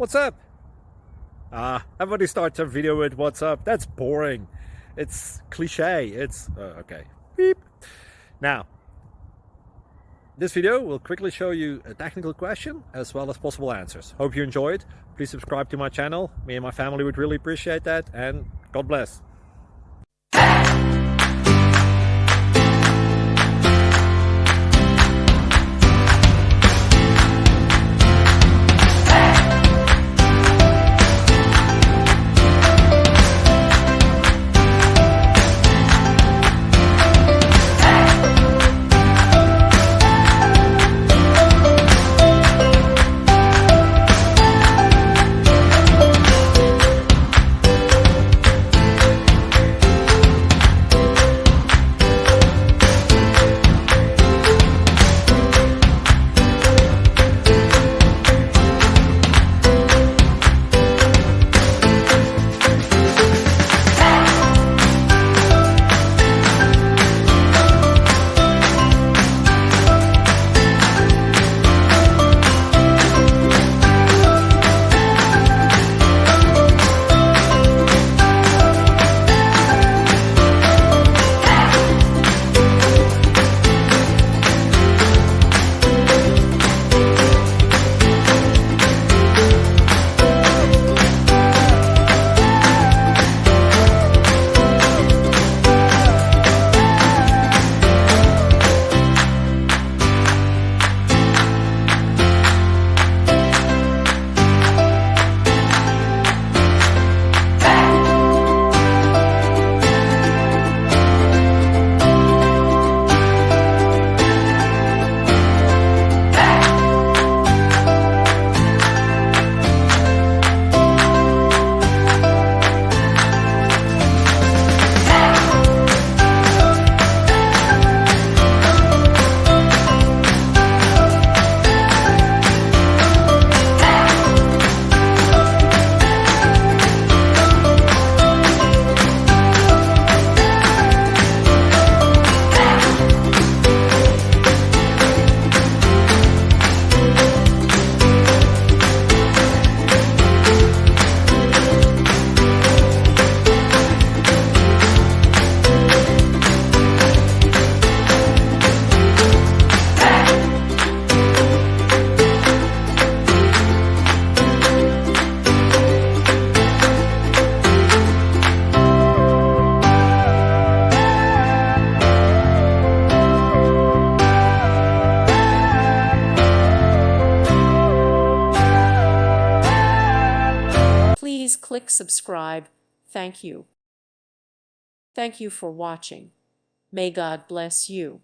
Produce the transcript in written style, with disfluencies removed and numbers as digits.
What's up? Everybody starts a video with what's up. That's boring. It's cliche. It's okay. Beep. Now, this video will quickly show you a technical question as well as possible answers. Hope you enjoyed. Please subscribe to my channel. Me and my family would really appreciate that, and God bless. Please click subscribe. Thank you. Thank you for watching. May God bless you.